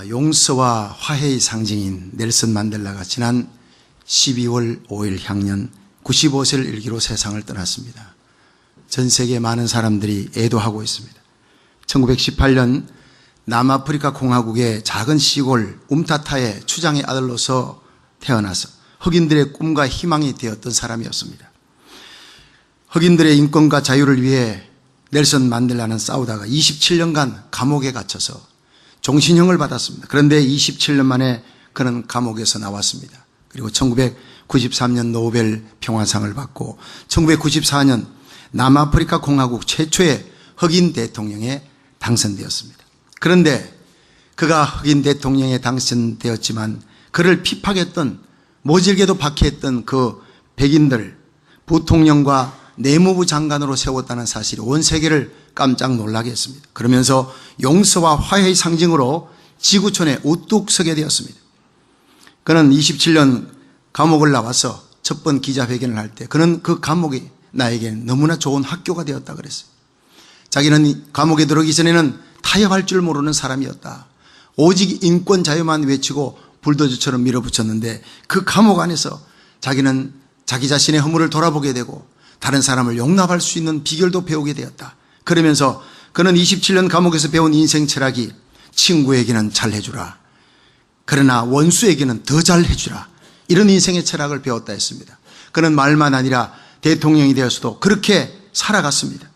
용서와 화해의 상징인 넬슨 만델라가 지난 12월 5일 향년 95세를 일기로 세상을 떠났습니다. 전 세계 많은 사람들이 애도하고 있습니다. 1918년 남아프리카 공화국의 작은 시골 움타타의 추장의 아들로서 태어나서 흑인들의 꿈과 희망이 되었던 사람이었습니다. 흑인들의 인권과 자유를 위해 넬슨 만델라는 싸우다가 27년간 감옥에 갇혀서 종신형을 받았습니다. 그런데 27년 만에 그는 감옥에서 나왔습니다. 그리고 1993년 노벨 평화상을 받고 1994년 남아프리카 공화국 최초의 흑인 대통령에 당선되었습니다. 그런데 그가 흑인 대통령에 당선되었지만 그를 핍박했던, 모질게도 박해했던 그 백인들, 부통령과 내무부 장관으로 세웠다는 사실이 온 세계를 깜짝 놀라게 했습니다. 그러면서 용서와 화해의 상징으로 지구촌에 우뚝 서게 되었습니다. 그는 27년 감옥을 나와서 첫 번 기자회견을 할 때 그는 그 감옥이 나에게는 너무나 좋은 학교가 되었다 그랬어요. 자기는 감옥에 들어오기 전에는 타협할 줄 모르는 사람이었다. 오직 인권 자유만 외치고 불도저처럼 밀어붙였는데 그 감옥 안에서 자기는 자기 자신의 허물을 돌아보게 되고 다른 사람을 용납할 수 있는 비결도 배우게 되었다. 그러면서 그는 27년 감옥에서 배운 인생 철학이 친구에게는 잘해주라, 그러나 원수에게는 더 잘해주라, 이런 인생의 철학을 배웠다 했습니다. 그는 말만 아니라 대통령이 되어서도 그렇게 살아갔습니다.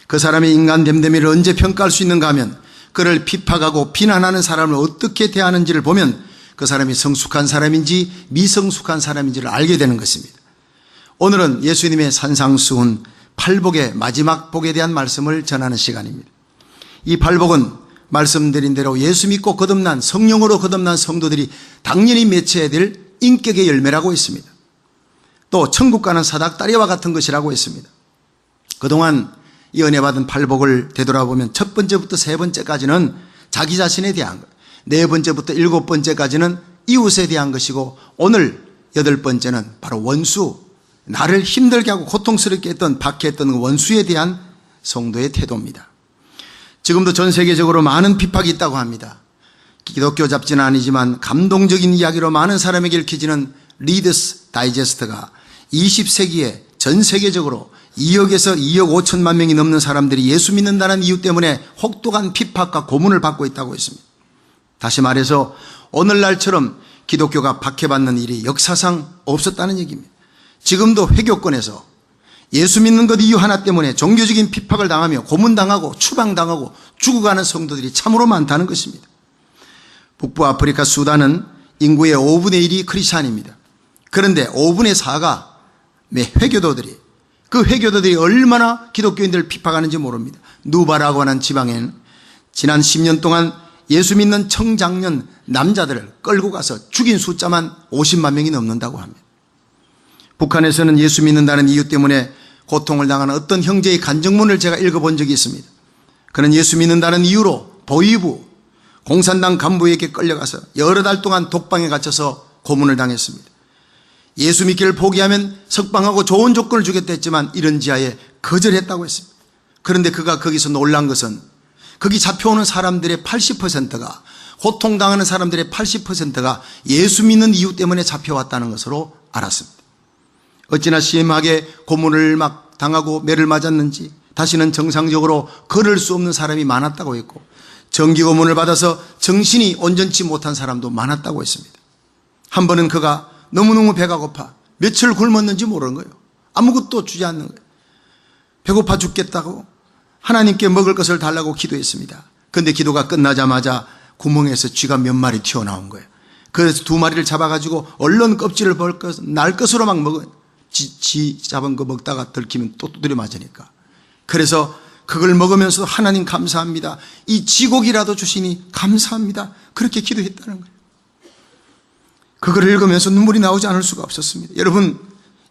그 사람의 인간 됨됨이를 언제 평가할 수 있는가 하면 그를 핍박하고 비난하는 사람을 어떻게 대하는지를 보면 그 사람이 성숙한 사람인지 미성숙한 사람인지를 알게 되는 것입니다. 오늘은 예수님의 산상수훈 팔복의 마지막 복에 대한 말씀을 전하는 시간입니다. 이 팔복은 말씀드린 대로 예수 믿고 거듭난, 성령으로 거듭난 성도들이 당연히 맺혀야 될 인격의 열매라고 했습니다. 또 천국 가는 사닥다리와 같은 것이라고 했습니다. 그동안 이 은혜 받은 팔복을 되돌아보면 첫 번째부터 세 번째까지는 자기 자신에 대한 것, 네 번째부터 일곱 번째까지는 이웃에 대한 것이고, 오늘 여덟 번째는 바로 원수, 나를 힘들게 하고 고통스럽게 했던, 박해했던 그 원수에 대한 성도의 태도입니다. 지금도 전 세계적으로 많은 핍박이 있다고 합니다. 기독교 잡지는 아니지만 감동적인 이야기로 많은 사람에게 읽혀지는 리더스 다이제스트가 20세기에 전 세계적으로 2억에서 2억 5천만 명이 넘는 사람들이 예수 믿는다는 이유 때문에 혹독한 핍박과 고문을 받고 있다고 했습니다. 다시 말해서 오늘날처럼 기독교가 박해받는 일이 역사상 없었다는 얘기입니다. 지금도 회교권에서 예수 믿는 것 이유 하나 때문에 종교적인 핍박을 당하며 고문당하고 추방당하고 죽어가는 성도들이 참으로 많다는 것입니다. 북부 아프리카 수단은 인구의 5분의 1이 크리스찬입니다. 그런데 5분의 4가 회교도들이, 그 회교도들이 얼마나 기독교인들을 핍박하는지 모릅니다. 누바라고 하는 지방에는 지난 10년 동안 예수 믿는 청장년 남자들을 끌고 가서 죽인 숫자만 50만 명이 넘는다고 합니다. 북한에서는 예수 믿는다는 이유 때문에 고통을 당하는 어떤 형제의 간증문을 제가 읽어본 적이 있습니다. 그는 예수 믿는다는 이유로 보위부, 공산당 간부에게 끌려가서 여러 달 동안 독방에 갇혀서 고문을 당했습니다. 예수 믿기를 포기하면 석방하고 좋은 조건을 주겠다 했지만 이런 지하에 거절했다고 했습니다. 그런데 그가 거기서 놀란 것은 거기 잡혀오는 사람들의 80%가, 고통당하는 사람들의 80%가 예수 믿는 이유 때문에 잡혀왔다는 것으로 알았습니다. 어찌나 심하게 고문을 막 당하고 매를 맞았는지 다시는 정상적으로 걸을 수 없는 사람이 많았다고 했고, 정기 고문을 받아서 정신이 온전치 못한 사람도 많았다고 했습니다. 한 번은 그가 너무너무 배가 고파 며칠 굶었는지 모르는 거예요. 아무것도 주지 않는 거예요. 배고파 죽겠다고 하나님께 먹을 것을 달라고 기도했습니다. 그런데 기도가 끝나자마자 구멍에서 쥐가 몇 마리 튀어나온 거예요. 그래서 두 마리를 잡아가지고 얼른 껍질을 날 것으로 막 먹어요. 쥐 잡은 거 먹다가 들키면 또 두드려 맞으니까. 그래서 그걸 먹으면서 하나님 감사합니다, 이 쥐고기라도 주시니 감사합니다, 그렇게 기도했다는 거예요. 그걸 읽으면서 눈물이 나오지 않을 수가 없었습니다. 여러분,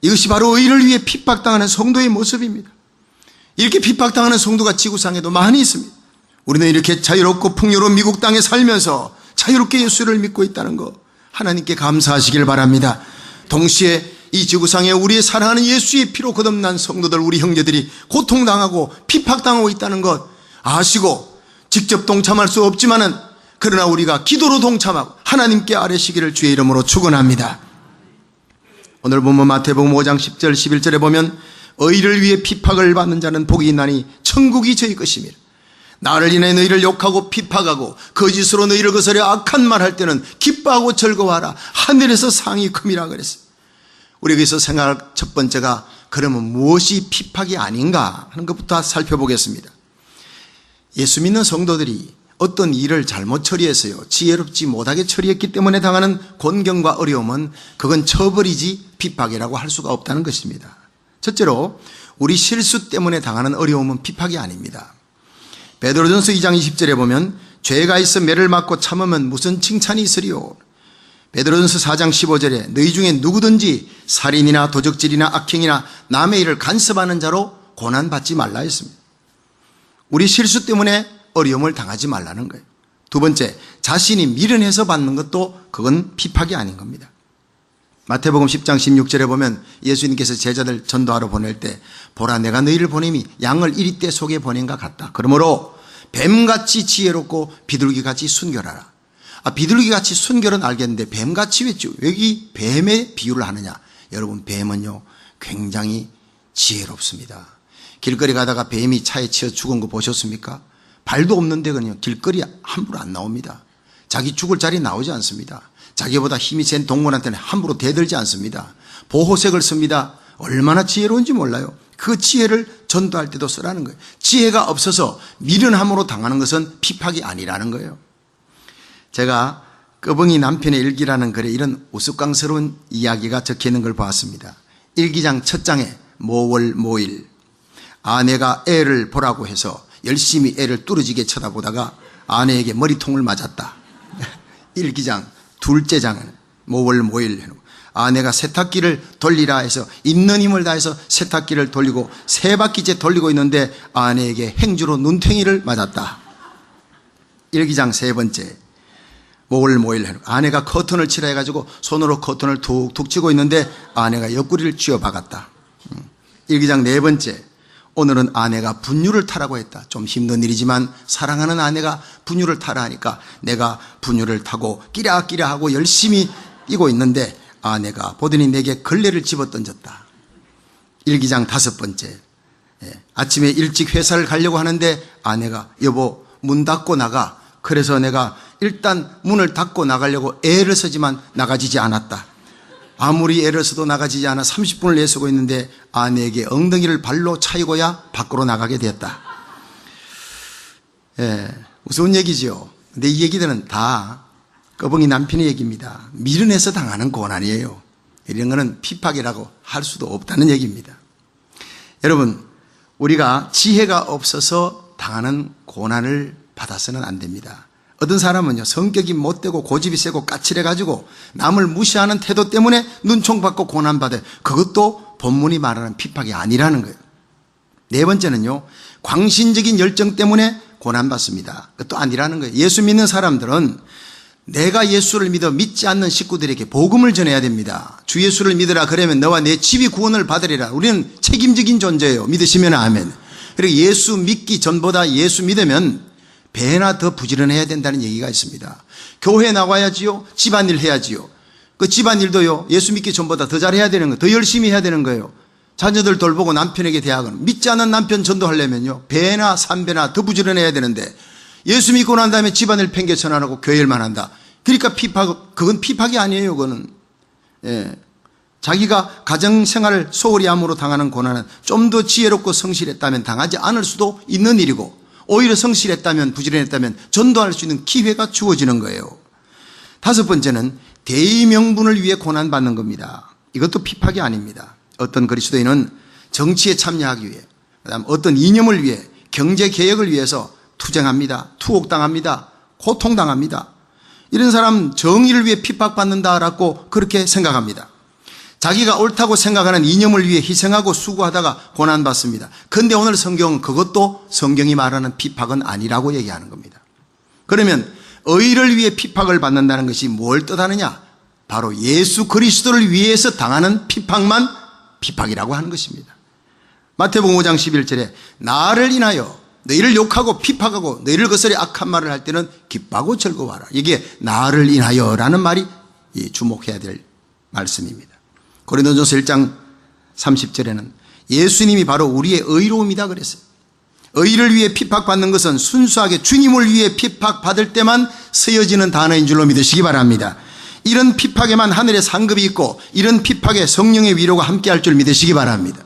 이것이 바로 의를 위해 핍박당하는 성도의 모습입니다. 이렇게 핍박당하는 성도가 지구상에도 많이 있습니다. 우리는 이렇게 자유롭고 풍요로운 미국 땅에 살면서 자유롭게 예수를 믿고 있다는 거 하나님께 감사하시길 바랍니다. 동시에 이 지구상에 우리의 사랑하는 예수의 피로 거듭난 성도들, 우리 형제들이 고통당하고 핍박당하고 있다는 것 아시고 직접 동참할 수 없지만은 그러나 우리가 기도로 동참하고 하나님께 아뢰시기를 주의 이름으로 축원합니다. 오늘 본문 마태복음 5장 10절 11절에 보면 의를 위해 핍박을 받는 자는 복이 있나니 천국이 저희 것입니다. 나를 인해 너희를 욕하고 핍박하고 거짓으로 너희를 거스려 악한 말 할 때는 기뻐하고 즐거워하라. 하늘에서 상이 큼이라 그랬어요. 우리 여기서 생각할 첫 번째가 그러면 무엇이 핍박이 아닌가 하는 것부터 살펴보겠습니다. 예수 믿는 성도들이 어떤 일을 잘못 처리해서요, 지혜롭지 못하게 처리했기 때문에 당하는 곤경과 어려움은 그건 처벌이지 핍박이라고 할 수가 없다는 것입니다. 첫째로 우리 실수 때문에 당하는 어려움은 핍박이 아닙니다. 베드로전서 2장 20절에 보면 죄가 있어 매를 맞고 참으면 무슨 칭찬이 있으리요. 베드로전서 4장 15절에 너희 중에 누구든지 살인이나 도적질이나 악행이나 남의 일을 간섭하는 자로 고난받지 말라 했습니다. 우리 실수 때문에 어려움을 당하지 말라는 거예요. 두 번째, 자신이 미련해서 받는 것도 그건 핍박이 아닌 겁니다. 마태복음 10장 16절에 보면 예수님께서 제자들 전도하러 보낼 때 보라 내가 너희를 보냄이 양을 이리떼 속에 보낸 것 같다. 그러므로 뱀같이 지혜롭고 비둘기같이 순결하라. 비둘기같이 순결은 알겠는데 뱀같이 왜 여기 뱀의 비유를 하느냐. 여러분 뱀은요 굉장히 지혜롭습니다. 길거리 가다가 뱀이 차에 치여 죽은 거 보셨습니까? 발도 없는데 그냥 길거리 함부로 안 나옵니다. 자기 죽을 자리 나오지 않습니다. 자기보다 힘이 센 동물한테는 함부로 대들지 않습니다. 보호색을 씁니다. 얼마나 지혜로운지 몰라요. 그 지혜를 전도할 때도 쓰라는 거예요. 지혜가 없어서 미련함으로 당하는 것은 핍박이 아니라는 거예요. 제가 꺼벙이 남편의 일기라는 글에 이런 우스꽝스러운 이야기가 적혀있는 걸 보았습니다. 일기장 첫 장에 모월 모일 아내가 애를 보라고 해서 열심히 애를 뚫어지게 쳐다보다가 아내에게 머리통을 맞았다. 일기장 둘째 장은 모월 모일 아내가 세탁기를 돌리라 해서 있는 힘을 다해서 세탁기를 돌리고 세 바퀴째 돌리고 있는데 아내에게 행주로 눈탱이를 맞았다. 일기장 세 번째 모월 모일 아내가 커튼을 치라 해가지고 손으로 커튼을 툭툭 치고 있는데 아내가 옆구리를 쥐어 박았다. 일기장 네 번째 오늘은 아내가 분유를 타라고 했다. 좀 힘든 일이지만 사랑하는 아내가 분유를 타라 하니까 내가 분유를 타고 끼랴끼랴 하고 열심히 뛰고 있는데 아내가 보더니 내게 걸레를 집어던졌다. 일기장 다섯 번째 아침에 일찍 회사를 가려고 하는데 아내가 여보 문 닫고 나가. 그래서 내가 일단 문을 닫고 나가려고 애를 쓰지만 나가지지 않았다. 아무리 애를 써도 나가지지 않아 30분을 애쓰고 있는데 아내에게 엉덩이를 발로 차이고야 밖으로 나가게 되었다. 무서운 얘기지요. 근데 이 얘기들은 다 꺼벙이 남편의 얘기입니다. 미련해서 당하는 고난이에요. 이런 거는 핍박이라고 할 수도 없다는 얘기입니다. 여러분 우리가 지혜가 없어서 당하는 고난을 받아서는 안 됩니다. 어떤 사람은요 성격이 못되고 고집이 세고 까칠해가지고 남을 무시하는 태도 때문에 눈총받고 고난받아요. 그것도 본문이 말하는 핍박이 아니라는 거예요. 네 번째는요 광신적인 열정 때문에 고난받습니다. 그것도 아니라는 거예요. 예수 믿는 사람들은 내가 예수를 믿어 믿지 않는 식구들에게 복음을 전해야 됩니다. 주 예수를 믿으라 그러면 너와 내 집이 구원을 받으리라. 우리는 책임적인 존재예요. 믿으시면 아멘. 그리고 예수 믿기 전보다 예수 믿으면 배나 더 부지런해야 된다는 얘기가 있습니다. 교회 나가야지요. 집안일 해야지요. 그 집안일도요. 예수 믿기 전보다 더 잘해야 되는 거예요. 더 열심히 해야 되는 거예요. 자녀들 돌보고 남편에게 대하거나 믿지 않는 남편 전도하려면요. 배나 3배나 더 부지런해야 되는데 예수 믿고 난 다음에 집안일 팽개쳐 안 하고 교회일만 한다. 그러니까 그건 핍박이 아니에요. 그거는 자기가 가정생활을 소홀히 함으로 당하는 고난은 좀 더 지혜롭고 성실했다면 당하지 않을 수도 있는 일이고 오히려 성실했다면 부지런했다면 전도할 수 있는 기회가 주어지는 거예요. 다섯 번째는 대의 명분을 위해 고난받는 겁니다. 이것도 핍박이 아닙니다. 어떤 그리스도인은 정치에 참여하기 위해 그다음 어떤 이념을 위해 경제개혁을 위해서 투쟁합니다. 투옥당합니다. 고통당합니다. 이런 사람 정의를 위해 핍박받는다라고 그렇게 생각합니다. 자기가 옳다고 생각하는 이념을 위해 희생하고 수고하다가 고난받습니다. 그런데 오늘 성경은 그것도 성경이 말하는 핍박은 아니라고 얘기하는 겁니다. 그러면 의를 위해 핍박을 받는다는 것이 뭘 뜻하느냐? 바로 예수 그리스도를 위해서 당하는 핍박만 핍박이라고 하는 것입니다. 마태복음 5장 11절에 나를 인하여 너희를 욕하고 핍박하고 너희를 거스려 악한 말을 할 때는 기뻐하고 즐거워하라. 이게 나를 인하여 라는 말이 주목해야 될 말씀입니다. 고린도전서 1장 30절에는 예수님이 바로 우리의 의로움이다 그랬어요. 의를 위해 핍박받는 것은 순수하게 주님을 위해 핍박받을 때만 쓰여지는 단어인 줄로 믿으시기 바랍니다. 이런 핍박에만 하늘의 상급이 있고 이런 핍박에 성령의 위로가 함께할 줄 믿으시기 바랍니다.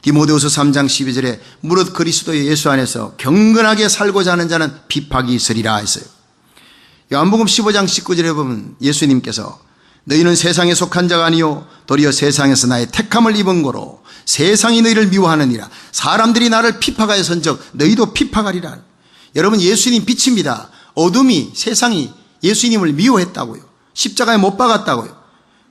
디모데후서 3장 12절에 무릇 그리스도의 예수 안에서 경건하게 살고자 하는 자는 핍박이 있으리라 했어요. 요한복음 15장 19절에 보면 예수님께서 너희는 세상에 속한 자가 아니요 도리어 세상에서 나의 택함을 입은 거로 세상이 너희를 미워하느니라. 사람들이 나를 핍박하여선즉 너희도 핍박하리라. 여러분, 예수님 빛입니다. 어둠이, 세상이 예수님을 미워했다고요. 십자가에 못 박았다고요.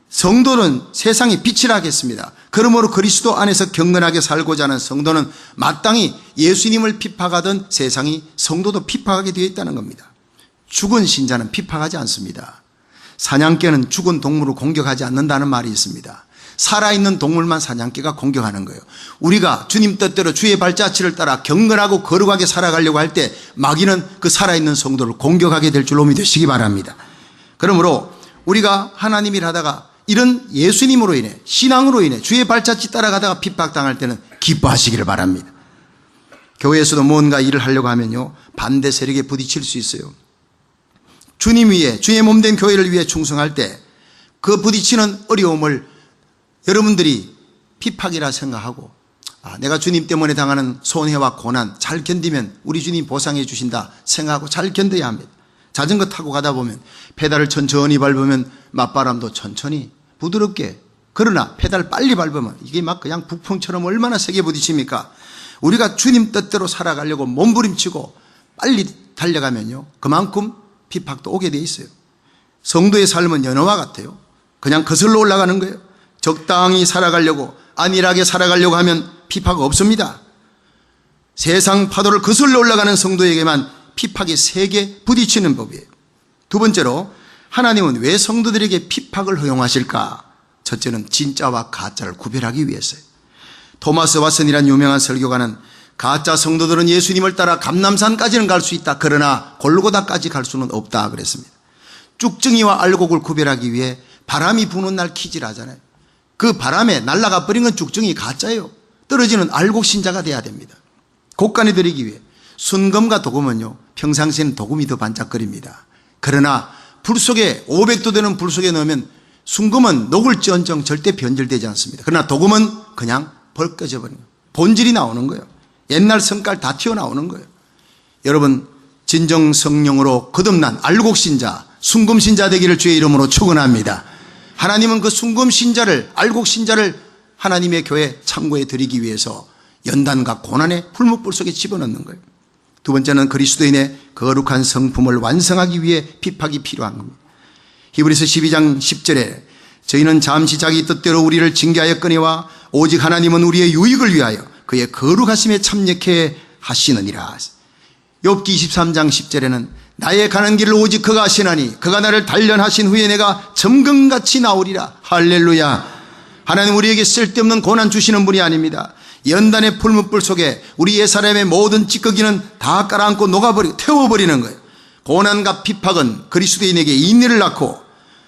성도는 세상이 빛이라 하겠습니다. 그러므로 그리스도 안에서 경건하게 살고자 하는 성도는 마땅히 예수님을 핍박하던 세상이 성도도 핍박하게 되어 있다는 겁니다. 죽은 신자는 핍박하지 않습니다. 사냥개는 죽은 동물을 공격하지 않는다는 말이 있습니다. 살아있는 동물만 사냥개가 공격하는 거예요. 우리가 주님 뜻대로 주의 발자취를 따라 경건하고 거룩하게 살아가려고 할 때 마귀는 그 살아있는 성도를 공격하게 될 줄로 믿으시기 바랍니다. 그러므로 우리가 하나님 일 하다가 이런 예수님으로 인해, 신앙으로 인해 주의 발자취 따라가다가 핍박당할 때는 기뻐하시기를 바랍니다. 교회에서도 뭔가 일을 하려고 하면요, 반대 세력에 부딪힐 수 있어요. 주님 위에, 주의 몸된 교회를 위해 충성할 때 그 부딪히는 어려움을 여러분들이 핍박이라 생각하고, 내가 주님 때문에 당하는 손해와 고난 잘 견디면 우리 주님 보상해 주신다 생각하고 잘 견뎌야 합니다. 자전거 타고 가다 보면 페달을 천천히 밟으면 맞바람도 천천히 부드럽게, 그러나 페달 빨리 밟으면 이게 막 그냥 북풍처럼 얼마나 세게 부딪힙니까? 우리가 주님 뜻대로 살아가려고 몸부림치고 빨리 달려가면요, 그만큼 핍박도 오게 돼 있어요. 성도의 삶은 연어와 같아요. 그냥 거슬러 올라가는 거예요. 적당히 살아가려고, 안일하게 살아가려고 하면 핍박 없습니다. 세상 파도를 거슬러 올라가는 성도에게만 핍박이 세게 부딪히는 법이에요. 두 번째로, 하나님은 왜 성도들에게 핍박을 허용하실까? 첫째는 진짜와 가짜를 구별하기 위해서요. 토마스 왓슨이라는 유명한 설교가는 가짜 성도들은 예수님을 따라 감람산까지는 갈 수 있다. 그러나 골고다까지 갈 수는 없다 그랬습니다. 쭉증이와 알곡을 구별하기 위해 바람이 부는 날 키질 하잖아요. 그 바람에 날아가 버린 건 쭉증이 가짜예요. 떨어지는 알곡 신자가 돼야 됩니다. 곡간에 들이기 위해. 순금과 도금은요, 평상시에는 도금이 더 반짝거립니다. 그러나 불 속에 500도 되는 불 속에 넣으면 순금은 녹을지언정 절대 변질되지 않습니다. 그러나 도금은 그냥 벌꺼져 버리는 거예요. 본질이 나오는 거예요. 옛날 성깔 다 튀어나오는 거예요. 여러분, 진정 성령으로 거듭난 알곡신자, 순금신자 되기를 주의 이름으로 축원합니다. 하나님은 그 순금신자를, 알곡신자를 하나님의 교회 창고에 드리기 위해서 연단과 고난의 풀무불 속에 집어넣는 거예요. 두 번째는 그리스도인의 거룩한 성품을 완성하기 위해 핍박이 필요한 겁니다. 히브리서 12장 10절에 저희는 잠시 자기 뜻대로 우리를 징계하였거니와 오직 하나님은 우리의 유익을 위하여 그의 거룩하심에 참여케 하시느니라. 욥기 23장 10절에는 나의 가는 길을 오직 그가 하시나니 그가 나를 단련하신 후에 내가 점검같이 나오리라. 할렐루야. 하나님 우리에게 쓸데없는 고난 주시는 분이 아닙니다. 연단의 풀무불 속에 우리 옛사람의 모든 찌꺼기는 다 깔아앉고 녹아버리고 태워버리는 거예요. 고난과 핍박은 그리스도인에게 인내를 낳고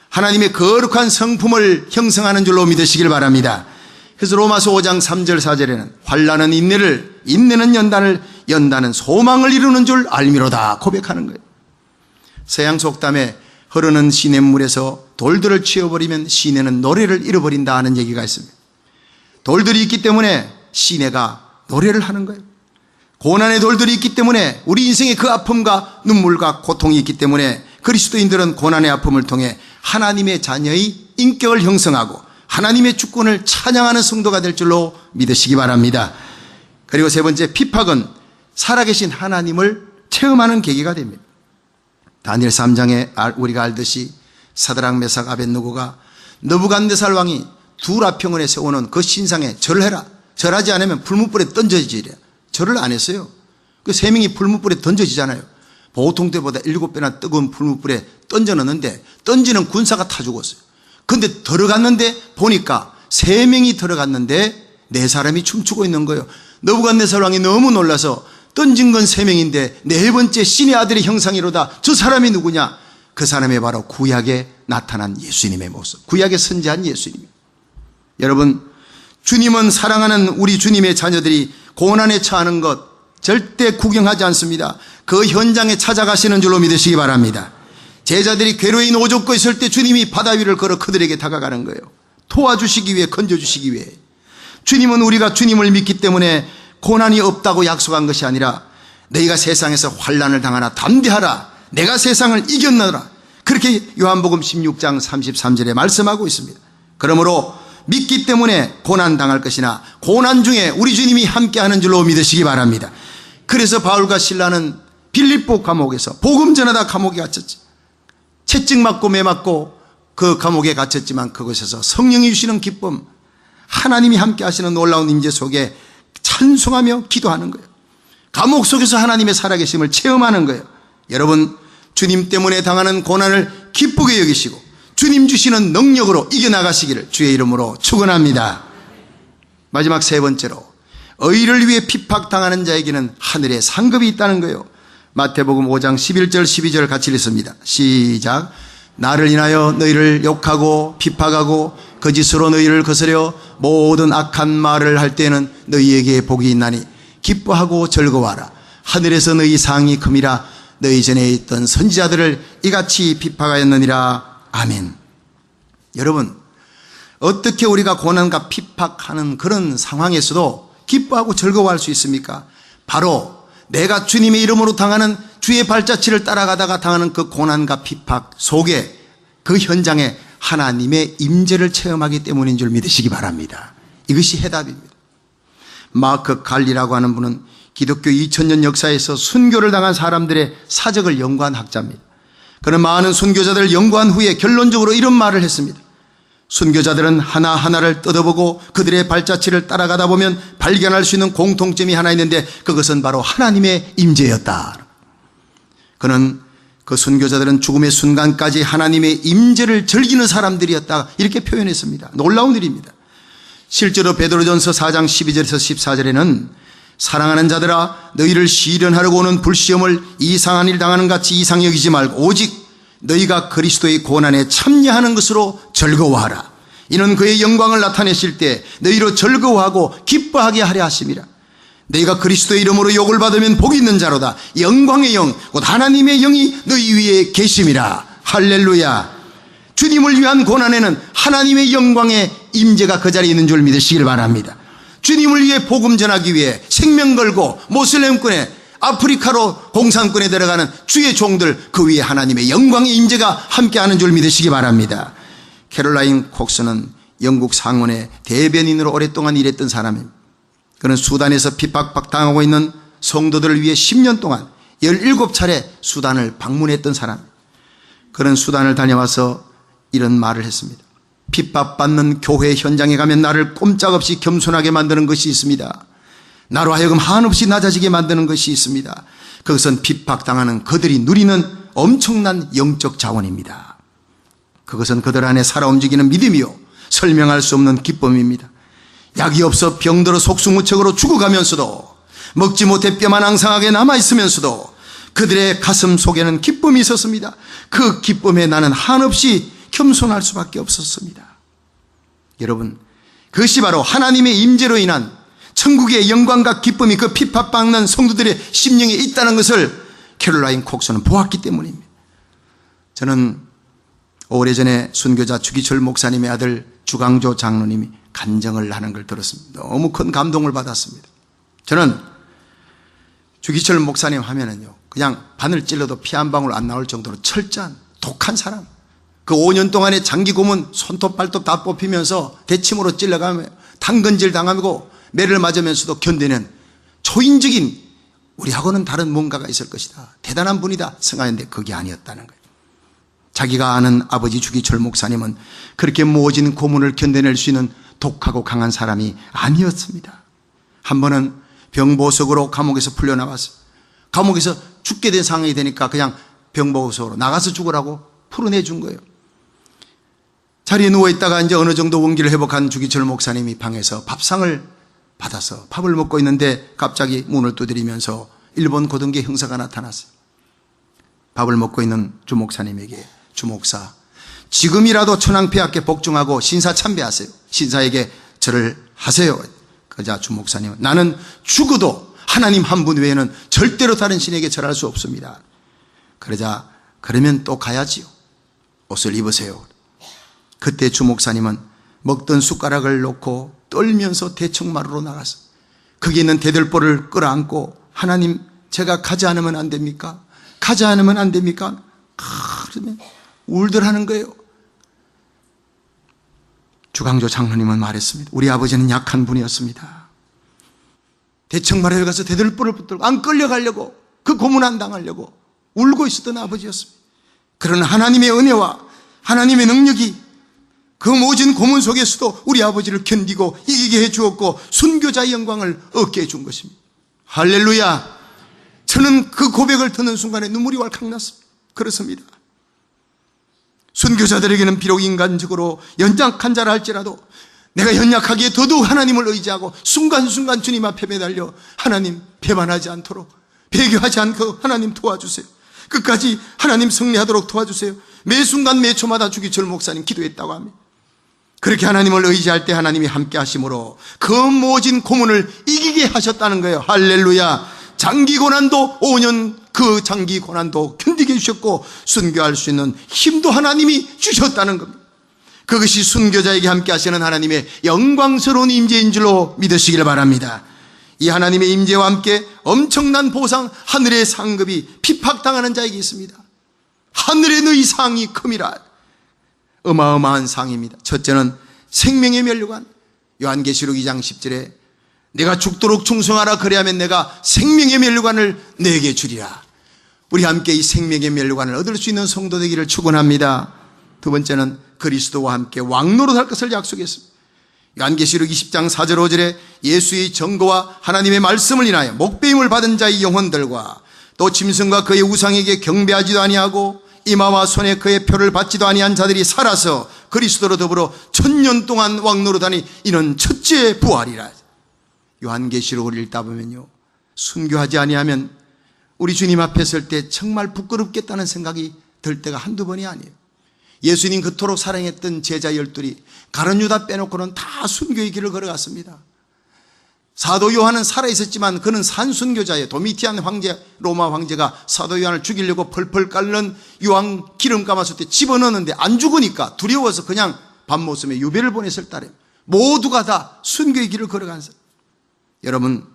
하나님의 거룩한 성품을 형성하는 줄로 믿으시길 바랍니다. 그래서 로마서 5장 3절 4절에는 환난은 인내를, 인내는 연단을, 연단은 소망을 이루는 줄 알미로다 고백하는 거예요. 서양 속담에 흐르는 시냇물에서 돌들을 치워버리면 시내는 노래를 잃어버린다 하는 얘기가 있습니다. 돌들이 있기 때문에 시내가 노래를 하는 거예요. 고난의 돌들이 있기 때문에 우리 인생의 그 아픔과 눈물과 고통이 있기 때문에 그리스도인들은 고난의 아픔을 통해 하나님의 자녀의 인격을 형성하고 하나님의 주권을 찬양하는 성도가 될 줄로 믿으시기 바랍니다. 그리고 세 번째, 핍박은 살아계신 하나님을 체험하는 계기가 됩니다. 다니엘 3장에 우리가 알듯이 사드락 메삭 아벳느고가 느부갓네살 왕이 두라평원에 세우는 그 신상에 절해라, 절하지 않으면 풀무불에 던져지리라. 절을 안 했어요. 그 세 명이 풀무불에 던져지잖아요. 보통 때보다 7배나 뜨거운 풀무불에 던져 넣는데 던지는 군사가 타 죽었어요. 근데 들어갔는데 보니까 3명이 들어갔는데 4사람이 춤추고 있는 거예요. 느부갓네살 왕이 너무 놀라서 던진 건 3명인데 네 번째 신의 아들의 형상이로다. 저 사람이 누구냐? 그 사람이 바로 구약에 나타난 예수님의 모습, 구약에 선지한 예수님. 여러분, 주님은 사랑하는 우리 주님의 자녀들이 고난에 처하는 것 절대 구경하지 않습니다. 그 현장에 찾아가시는 줄로 믿으시기 바랍니다. 제자들이 괴로이 노젓고 있을 때 주님이 바다 위를 걸어 그들에게 다가가는 거예요. 도와주시기 위해, 건져주시기 위해. 주님은 우리가 주님을 믿기 때문에 고난이 없다고 약속한 것이 아니라 너희가 세상에서 환난을 당하나 담대하라, 내가 세상을 이겼노라, 그렇게 요한복음 16장 33절에 말씀하고 있습니다. 그러므로 믿기 때문에 고난 당할 것이나 고난 중에 우리 주님이 함께하는 줄로 믿으시기 바랍니다. 그래서 바울과 실라는 빌립보 감옥에서 복음 전하다 감옥에 갇혔지. 채찍 맞고 매 맞고 그 감옥에 갇혔지만 그곳에서 성령이 주시는 기쁨, 하나님이 함께하시는 놀라운 임재 속에 찬송하며 기도하는 거예요. 감옥 속에서 하나님의 살아계심을 체험하는 거예요. 여러분, 주님 때문에 당하는 고난을 기쁘게 여기시고 주님 주시는 능력으로 이겨나가시기를 주의 이름으로 축원합니다. 마지막 3번째로, 의를 위해 핍박당하는 자에게는 하늘의 상급이 있다는 거예요. 마태복음 5장 11절 12절 같이 읽습니다. 시작. 나를 인하여 너희를 욕하고 핍박하고 거짓으로 너희를 거스려 모든 악한 말을 할 때에는 너희에게 복이 있나니 기뻐하고 즐거워하라. 하늘에서 너희 상이 큼이라. 너희 전에 있던 선지자들을 이같이 핍박하였느니라. 아멘. 여러분, 어떻게 우리가 고난과 핍박하는 그런 상황에서도 기뻐하고 즐거워할 수 있습니까? 바로 내가 주님의 이름으로 당하는, 주의 발자취를 따라가다가 당하는 그 고난과 핍박 속에, 그 현장에 하나님의 임재를 체험하기 때문인 줄 믿으시기 바랍니다. 이것이 해답입니다. 마크 갈리라고 하는 분은 기독교 2000년 역사에서 순교를 당한 사람들의 사적을 연구한 학자입니다. 그는 많은 순교자들을 연구한 후에 결론적으로 이런 말을 했습니다. 순교자들은 하나하나를 뜯어보고 그들의 발자취를 따라가다 보면 발견할 수 있는 공통점이 하나 있는데 그것은 바로 하나님의 임재였다. 그는 그 순교자들은 죽음의 순간까지 하나님의 임재를 즐기는 사람들이었다, 이렇게 표현했습니다. 놀라운 일입니다. 실제로 베드로전서 4장 12절에서 14절에는 사랑하는 자들아, 너희를 시련하려고 오는 불시험을 이상한 일 당하는 같이 이상히 여기지 말고 오직 너희가 그리스도의 고난에 참여하는 것으로 즐거워하라. 이는 그의 영광을 나타내실 때 너희로 즐거워하고 기뻐하게 하려 하심이라. 너희가 그리스도의 이름으로 욕을 받으면 복이 있는 자로다. 영광의 영, 곧 하나님의 영이 너희 위에 계심이라. 할렐루야. 주님을 위한 고난에는 하나님의 영광의 임재가 그 자리에 있는 줄 믿으시길 바랍니다. 주님을 위해 복음 전하기 위해 생명 걸고 모슬렘권에, 아프리카로 공산권에 들어가는 주의 종들, 그 위에 하나님의 영광의 임재가 함께하는 줄 믿으시기 바랍니다. 캐롤라인 콕스는 영국 상원의 대변인으로 오랫동안 일했던 사람입니다. 그는 수단에서 핍박당하고 있는 성도들을 위해 10년 동안 17차례 수단을 방문했던 사람입니다. 그는 수단을 다녀와서 이런 말을 했습니다. 핍박받는 교회 현장에 가면 나를 꼼짝없이 겸손하게 만드는 것이 있습니다. 나로 하여금 한없이 낮아지게 만드는 것이 있습니다. 그것은 핍박당하는 그들이 누리는 엄청난 영적 자원입니다. 그것은 그들 안에 살아 움직이는 믿음이요, 설명할 수 없는 기쁨입니다. 약이 없어 병들어 속수무책으로 죽어가면서도, 먹지 못해 뼈만 앙상하게 남아있으면서도 그들의 가슴 속에는 기쁨이 있었습니다. 그 기쁨에 나는 한없이 겸손할 수밖에 없었습니다. 여러분, 그것이 바로 하나님의 임재로 인한 천국의 영광과 기쁨이 그 핍박받는 성도들의 심령에 있다는 것을 캐롤라인 콕스는 보았기 때문입니다. 저는 오래전에 순교자 주기철 목사님의 아들 주강조 장로님이 간증을 하는 걸 들었습니다. 너무 큰 감동을 받았습니다. 저는 주기철 목사님 하면은요, 그냥 바늘 찔러도 피 한 방울 안 나올 정도로 철저한 독한 사람, 그 5년 동안의 장기 고문 손톱 발톱 다 뽑히면서 대침으로 찔러가며 당근질 당하고 매를 맞으면서도 견디는 초인적인, 우리하고는 다른 뭔가가 있을 것이다, 대단한 분이다 생각했는데 그게 아니었다는 거예요. 자기가 아는 아버지 주기철 목사님은 그렇게 모진 고문을 견뎌낼 수 있는 독하고 강한 사람이 아니었습니다. 한 번은 병보석으로 감옥에서 풀려나왔어요. 감옥에서 죽게 된 상황이 되니까 그냥 병보석으로 나가서 죽으라고 풀어내준 거예요. 자리에 누워있다가 이제 어느 정도 원기를 회복한 주기철 목사님이 방에서 밥상을 받아서 밥을 먹고 있는데 갑자기 문을 두드리면서 일본 고등계 형사가 나타났어요. 밥을 먹고 있는 주 목사님에게, 주 목사, 지금이라도 천황폐하께 복종하고 신사 참배하세요. 신사에게 절을 하세요. 그러자 주 목사님은, 나는 죽어도 하나님 한 분 외에는 절대로 다른 신에게 절할 수 없습니다. 그러자, 그러면 또 가야지요. 옷을 입으세요. 그때 주 목사님은 먹던 숟가락을 놓고 떨면서 대청마루로 나가서 거기 있는 대들보를 끌어안고, 하나님, 제가 가지 않으면 안 됩니까? 가지 않으면 안 됩니까? 그러면 울더라는 거예요. 주강조 장로님은 말했습니다. 우리 아버지는 약한 분이었습니다. 대청마루에 가서 대들보를 붙들고 안 끌려가려고, 그 고문 안 당하려고 울고 있었던 아버지였습니다. 그러나 하나님의 은혜와 하나님의 능력이 그 모진 고문 속에서도 우리 아버지를 견디고 이기게 해주었고 순교자의 영광을 얻게 해준 것입니다. 할렐루야. 저는 그 고백을 듣는 순간에 눈물이 왈칵 났습니다. 그렇습니다. 순교자들에게는 비록 인간적으로 연약한 자라 할지라도 내가 연약하기에 더더욱 하나님을 의지하고 순간순간 주님 앞에 매달려, 하나님 배반하지 않도록, 배교하지 않고 하나님 도와주세요. 끝까지 하나님 승리하도록 도와주세요. 매 순간 매 초마다 주기철 목사님 기도했다고 합니다. 그렇게 하나님을 의지할 때 하나님이 함께 하심으로 그 모진 고문을 이기게 하셨다는 거예요. 할렐루야. 장기 고난도 5년 그 장기 고난도 견디게 해주셨고 순교할 수 있는 힘도 하나님이 주셨다는 겁니다. 그것이 순교자에게 함께 하시는 하나님의 영광스러운 임재인 줄로 믿으시길 바랍니다. 이 하나님의 임재와 함께 엄청난 보상, 하늘의 상급이 핍박당하는 자에게 있습니다. 하늘의 너희 상이 큼이라. 어마어마한 상입니다. 첫째는 생명의 면류관. 요한계시록 2장 10절에 내가 죽도록 충성하라, 그래야면 내가 생명의 면류관을 내게 주리라. 우리 함께 이 생명의 면류관을 얻을 수 있는 성도 되기를 축원합니다. 두 번째는 그리스도와 함께 왕노릇할 것을 약속했습니다. 요한계시록 20장 4절 5절에 예수의 정거와 하나님의 말씀을 인하여 목배임을 받은 자의 영혼들과 또 짐승과 그의 우상에게 경배하지도 아니하고 이마와 손에 그의 표를 받지도 아니한 자들이 살아서 그리스도로 더불어 1000년 동안 왕노릇하니 이는 첫째 부활이라. 요한계시록을 읽다 보면요, 순교하지 아니하면 우리 주님 앞에 설 때 정말 부끄럽겠다는 생각이 들 때가 한두 번이 아니에요. 예수님 그토록 사랑했던 제자 12이 가룟 유다 빼놓고는 다 순교의 길을 걸어갔습니다. 사도 요한은 살아있었지만 그는 산순교자예요. 도미티안 황제, 로마 황제가 사도 요한을 죽이려고 펄펄 끓는 유황 기름 가마솥 때 집어넣었는데 안 죽으니까 두려워서 그냥 밤모섬에 유배를 보냈을 따름 모두가 다 순교의 길을 걸어간 사람. 여러분,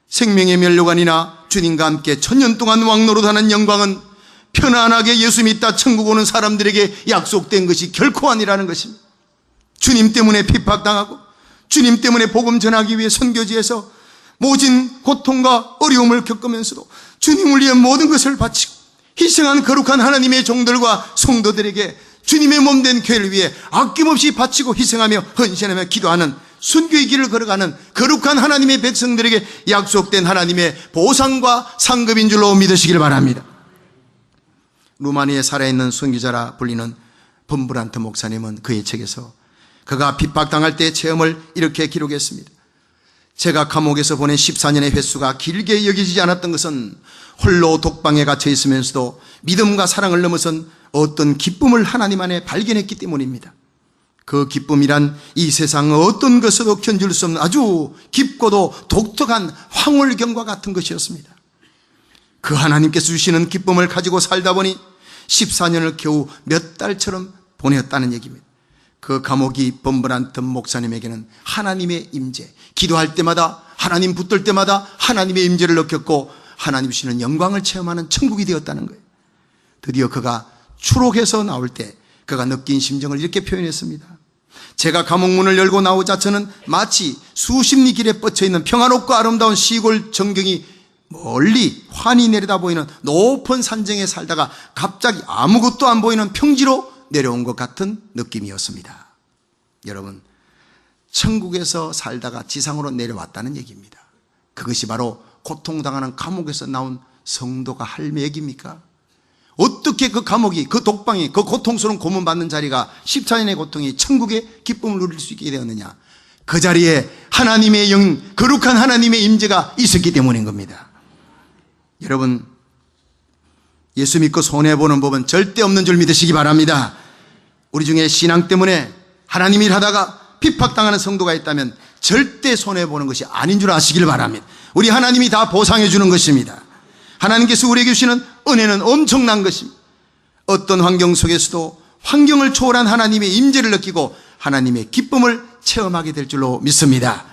생명의 면류관이나 주님과 함께 1000년 동안 왕노릇하는 영광은 편안하게 예수 믿다 천국 오는 사람들에게 약속된 것이 결코 아니라는 것입니다. 주님 때문에 핍박당하고 주님 때문에 복음 전하기 위해 선교지에서 모진 고통과 어려움을 겪으면서도 주님을 위해 모든 것을 바치고 희생한 거룩한 하나님의 종들과 성도들에게 주님의 몸된 교회를 위해 아낌없이 바치고 희생하며 헌신하며 기도하는 순교의 길을 걸어가는 거룩한 하나님의 백성들에게 약속된 하나님의 보상과 상급인 줄로 믿으시길 바랍니다. 루마니아에 살아있는 순교자라 불리는 범브란트 목사님은 그의 책에서 그가 핍박당할 때의 체험을 이렇게 기록했습니다. 제가 감옥에서 보낸 14년의 횟수가 길게 여겨지지 않았던 것은 홀로 독방에 갇혀 있으면서도 믿음과 사랑을 넘어선 어떤 기쁨을 하나님 안에 발견했기 때문입니다. 그 기쁨이란 이 세상 어떤 것에도 견줄 수 없는 아주 깊고도 독특한 황홀경과 같은 것이었습니다. 그 하나님께서 주시는 기쁨을 가지고 살다 보니 14년을 겨우 몇 달처럼 보냈다는 얘기입니다. 그 감옥이 범브란트 목사님에게는 하나님의 임재, 기도할 때마다 하나님 붙들 때마다 하나님의 임재를 느꼈고 하나님 주시는 영광을 체험하는 천국이 되었다는 거예요. 드디어 그가 추록해서 나올 때 그가 느낀 심정을 이렇게 표현했습니다. 제가 감옥문을 열고 나오자 저는 마치 수십 리 길에 뻗쳐있는 평화롭고 아름다운 시골 전경이 멀리 환히 내려다 보이는 높은 산정에 살다가 갑자기 아무것도 안 보이는 평지로 내려온 것 같은 느낌이었습니다. 여러분, 천국에서 살다가 지상으로 내려왔다는 얘기입니다. 그것이 바로 고통당하는 감옥에서 나온 성도가 할 얘기입니까? 어떻게 그 감옥이, 그 독방이, 그 고통스러운 고문받는 자리가 14년의 고통이 천국의 기쁨을 누릴 수 있게 되었느냐? 그 자리에 하나님의 영, 거룩한 하나님의 임재가 있었기 때문인 겁니다. 여러분, 예수 믿고 손해보는 법은 절대 없는 줄 믿으시기 바랍니다. 우리 중에 신앙 때문에 하나님 일하다가 핍박당하는 성도가 있다면 절대 손해보는 것이 아닌 줄 아시길 바랍니다. 우리 하나님이 다 보상해 주는 것입니다. 하나님께서 우리에게 주시는 은혜는 엄청난 것입니다. 어떤 환경 속에서도 환경을 초월한 하나님의 임재를 느끼고 하나님의 기쁨을 체험하게 될 줄로 믿습니다.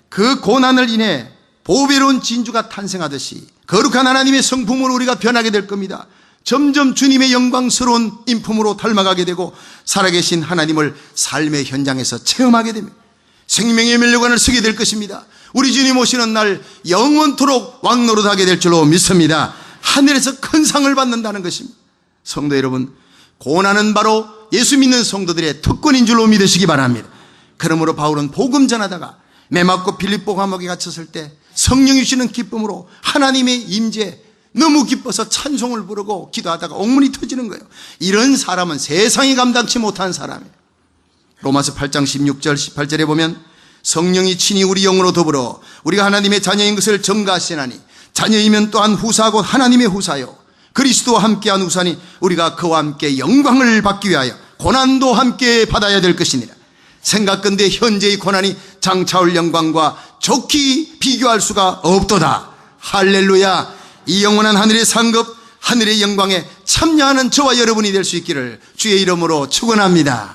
그 고난을 인해 보배로운 진주가 탄생하듯이 거룩한 하나님의 성품으로 우리가 변하게 될 겁니다. 점점 주님의 영광스러운 인품으로 닮아가게 되고 살아계신 하나님을 삶의 현장에서 체험하게 됩니다. 생명의 멸류관을 쓰게 될 것입니다. 우리 주님 오시는 날 영원토록 왕노릇하게 될 줄로 믿습니다. 하늘에서 큰 상을 받는다는 것입니다. 성도 여러분, 고난은 바로 예수 믿는 성도들의 특권인 줄로 믿으시기 바랍니다. 그러므로 바울은 복음 전하다가 매맞고 빌립보 감옥에 갇혔을 때 성령이 주시는 기쁨으로 하나님의 임재 너무 기뻐서 찬송을 부르고 기도하다가 옥문이 터지는 거예요. 이런 사람은 세상이 감당치 못한 사람이에요. 로마서 8장 16절 18절에 보면 성령이 친히 우리 영으로 더불어 우리가 하나님의 자녀인 것을 증거하시나니 자녀이면 또한 후사 곧 하나님의 후사요 그리스도와 함께한 후사니 우리가 그와 함께 영광을 받기 위하여 고난도 함께 받아야 될 것이니라. 생각건대 현재의 고난이 장차올 영광과 좋게 비교할 수가 없도다. 할렐루야. 이 영원한 하늘의 상급, 하늘의 영광에 참여하는 저와 여러분이 될 수 있기를 주의 이름으로 축원합니다.